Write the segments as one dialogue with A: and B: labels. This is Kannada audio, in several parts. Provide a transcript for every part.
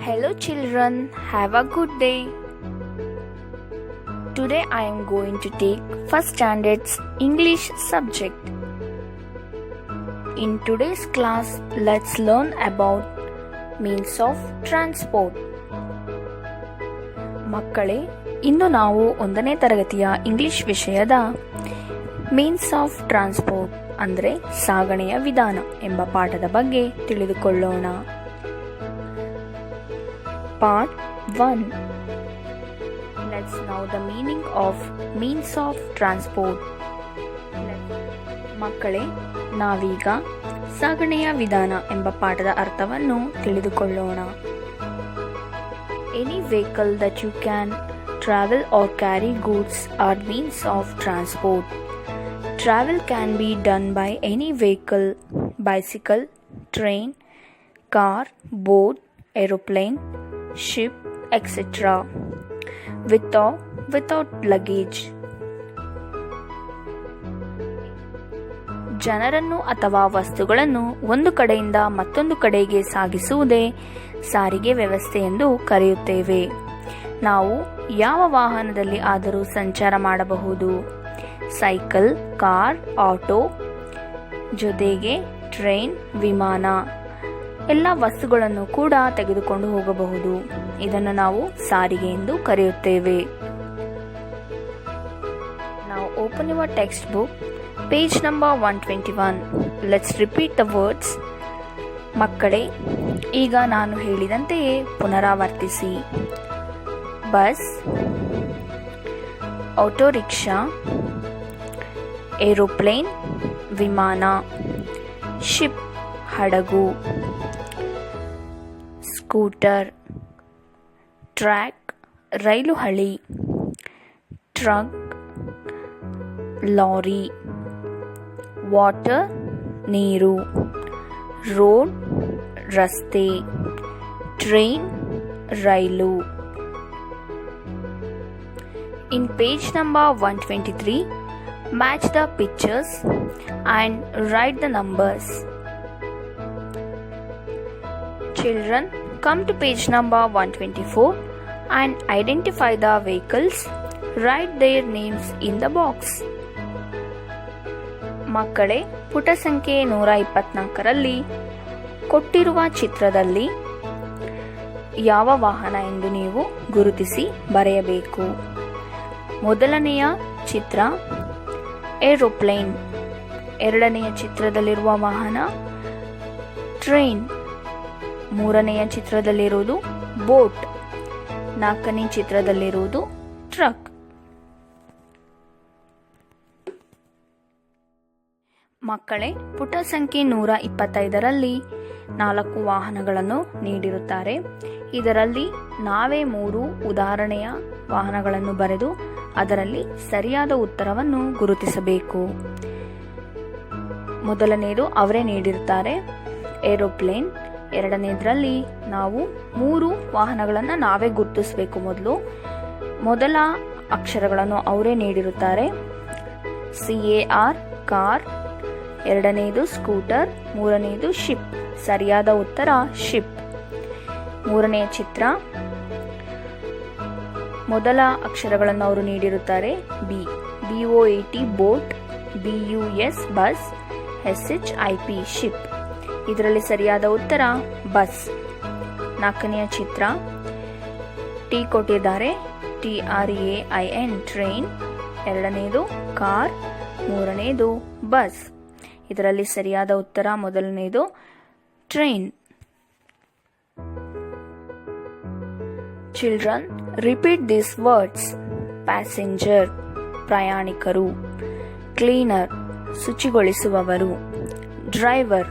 A: Hello children, have a good day. Today I am going to take first standard's English subject. In today's class, let's learn about means of transport. ಮಕ್ಕಳೇ, ಇಂದು ನಾವು 1ನೇ ತರಗತಿಯ ಇಂಗ್ಲಿಷ್ ವಿಷಯದ ಮೀನ್ಸ್ ಆಫ್ ಟ್ರಾನ್ಸ್ಪೋರ್ಟ್ ಅಂದರೆ ಸಾಗಣೆಯ ವಿಧಾನ ಎಂಬ ಪಾಠದ ಬಗ್ಗೆ ತಿಳಿದುಕೊಳ್ಳೋಣ. Part 1. Let's know the meaning of means of transport. ಮಕ್ಕಳೇ, ನಾವೀಗ ಸಾಗಣೆಯ ವಿಧಾನ ಎಂಬ ಪಾಠದ ಅರ್ಥವನ್ನು ತಿಳಿದುಕೊಳ್ಳೋಣ. Any vehicle that you can travel or carry goods are means of transport. Travel can be done by any vehicle, bicycle, train, car, boat, aeroplane, ship, etc. without luggage. ಜನರನ್ನು ಅಥವಾ ವಸ್ತುಗಳನ್ನು ಒಂದು ಕಡೆಯಿಂದ ಮತ್ತೊಂದು ಕಡೆಗೆ ಸಾಗಿಸುವುದೇ ಸಾರಿಗೆ ವ್ಯವಸ್ಥೆ ಎಂದು ಕರೆಯುತ್ತೇವೆ. ನಾವು ಯಾವ ವಾಹನದಲ್ಲಿ ಆದರೂ ಸಂಚಾರ ಮಾಡಬಹುದು. ಸೈಕಲ್, ಕಾರ್, ಆಟೋ, ಜೊತೆಗೆ ಟ್ರೈನ್, ವಿಮಾನ ಎಲ್ಲ ವಸ್ತುಗಳನ್ನು ಕೂಡ ತೆಗೆದುಕೊಂಡು ಹೋಗಬಹುದು. ಇದನ್ನು ನಾವು ಸಾರಿಗೆ ಎಂದು ಕರೆಯುತ್ತೇವೆ. Now open your textbook, page number 121. Let's repeat the words. ಮಕ್ಕಳೇ, ಈಗ ನಾನು ಹೇಳಿದಂತೆಯೇ ಪುನರಾವರ್ತಿಸಿ. ಬಸ್, ಆಟೋ ರಿಕ್ಷಾ, ಏರೋಪ್ಲೇನ್ ವಿಮಾನ, ಶಿಪ್ ಹಡಗು, ಸ್ಕೂಟರ್, ಟ್ರ್ಯಾಕ್ ರೈಲು ಹಳಿ, ಟ್ರಕ್ ಲಾರಿ, ವಾಟರ್ ನೀರು, ರೋಡ್ ರಸ್ತೆ, train rail. In page number 123, match the pictures and write the numbers. Children, come to page number 124 and identify the vehicles. Write their names in the box. ಮಕ್ಕಳೇ, ಪುಟ ಸಂಖ್ಯೆ 124ರಲ್ಲಿ ಕೊಟ್ಟಿರುವ ಚಿತ್ರದಲ್ಲಿ ಯಾವ ವಾಹನ ಎಂದು ನೀವು ಗುರುತಿಸಿ ಬರೆಯಬೇಕು. ಮೊದಲನೆಯ ಚಿತ್ರ ಏರೋಪ್ಲೇನ್, ಎರಡನೆಯ ಚಿತ್ರದಲ್ಲಿರುವ ವಾಹನ ಟ್ರೈನ್, ಮೂರನೆಯ ಚಿತ್ರದಲ್ಲಿರುವುದು ಬೋಟ್, ನಾಲ್ಕನೇ ಚಿತ್ರದಲ್ಲಿರುವುದು ಟ್ರಕ್. ಮಕ್ಕಳೇ, ಪುಟ ಸಂಖ್ಯೆ 125ರಲ್ಲಿ 4 ವಾಹನಗಳನ್ನು ನೀಡಿರುತ್ತಾರೆ. ಇದರಲ್ಲಿ ನಾವೇ 3 ಉದಾಹರಣೆಯ ವಾಹನಗಳನ್ನು ಬರೆದು ಅದರಲ್ಲಿ ಸರಿಯಾದ ಉತ್ತರವನ್ನು ಗುರುತಿಸಬೇಕು. ಮೊದಲನೆಯದು ಅವರೇ ನೀಡಿರುತ್ತಾರೆ ಏರೋಪ್ಲೇನ್. ಎರಡನೇದರಲ್ಲಿ ನಾವು 3 ವಾಹನಗಳನ್ನು ನಾವೇ ಗುರುತಿಸಬೇಕು. ಮೊದಲ ಅಕ್ಷರಗಳನ್ನು ಅವರೇ ನೀಡಿರುತ್ತಾರೆ. CAR ಕಾರ್, ಎರಡನೆಯದು ಸ್ಕೂಟರ್, ಮೂರನೆಯದು ಶಿಪ್. ಸರಿಯಾದ ಉತ್ತರ ಶಿಪ್. ಮೂರನೆಯ ಚಿತ್ರ, ಮೊದಲ ಅಕ್ಷರಗಳನ್ನು ಅವರು ನೀಡಿರುತ್ತಾರೆ BOAT boat, BUS bus, SHIP ship. ಇದರಲ್ಲಿ ಸರಿಯಾದ ಉತ್ತರ ಬಸ್. ನಾಲ್ಕನೆಯ ಚಿತ್ರ, T ಕೊಟ್ಟಿದ್ದಾರೆ, TRAIN ಟ್ರೈನ್, ಎರಡನೆಯದು ಕಾರ್, ಮೂರನೆಯದು ಬಸ್. ಇದರಲ್ಲಿ ಸರಿಯಾದ ಉತ್ತರ ಮೊದಲನೆಯದು train. Children, repeat this words. Passenger ಪ್ರಯಾಣಿಕರು, ಕ್ಲೀನರ್ ಶುಚಿಗೊಳಿಸುವವರು, ಡ್ರೈವರ್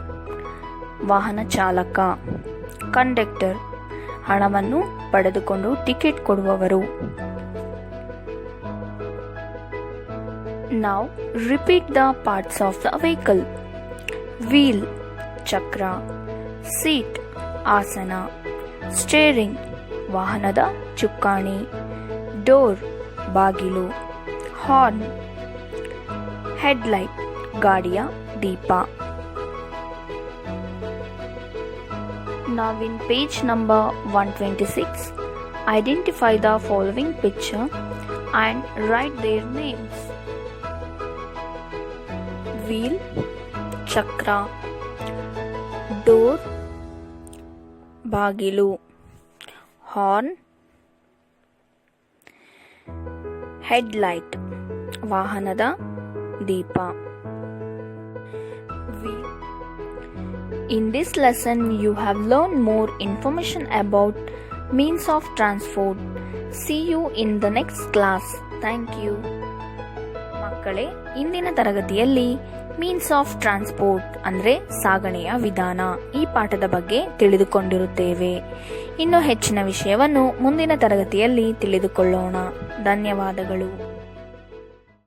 A: ವಾಹನ ಚಾಲಕ, ಕಂಡಕ್ಟರ್ ಹಣವನ್ನು ಪಡೆದುಕೊಂಡು ಟಿಕೆಟ್ ಕೊಡುವವರು. Now repeat the parts of the vehicle. Wheel ಚಕ್ರ, seat ಆಸನ, steering ವಾಹನದ ಚುಕ್ಕಾಣಿ, ಡೋರ್ ಬಾಗಿಲು, ಹಾರ್ನ್ ಹೆಡ್ಲೈಟ್ ಗಾಡಿಯ ದೀಪ. Now in page number 126, identify the following picture and write their names. Wheel, chakra. Door, ಬಾಗಿಲು. Horn, headlight, ವಾಹನದ ದೀಪ. In this lesson, you have learned more information about means of transport. See you in the next class. Thank you. ಮಕ್ಕಳೇ, ಇಂದಿನ ತರಗತಿಯಲ್ಲಿ ಮೀನ್ಸ್ ಆಫ್ ಟ್ರಾನ್ಸ್ಪೋರ್ಟ್ ಅಂದರೆ ಸಾಗಣೆಯ ವಿಧಾನ ಈ ಪಾಠದ ಬಗ್ಗೆ ತಿಳಿದುಕೊಂಡಿರುತ್ತೇವೆ. ಇನ್ನು ಹೆಚ್ಚಿನ ವಿಷಯವನ್ನು ಮುಂದಿನ ತರಗತಿಯಲ್ಲಿ ತಿಳಿದುಕೊಳ್ಳೋಣ. ಧನ್ಯವಾದಗಳು.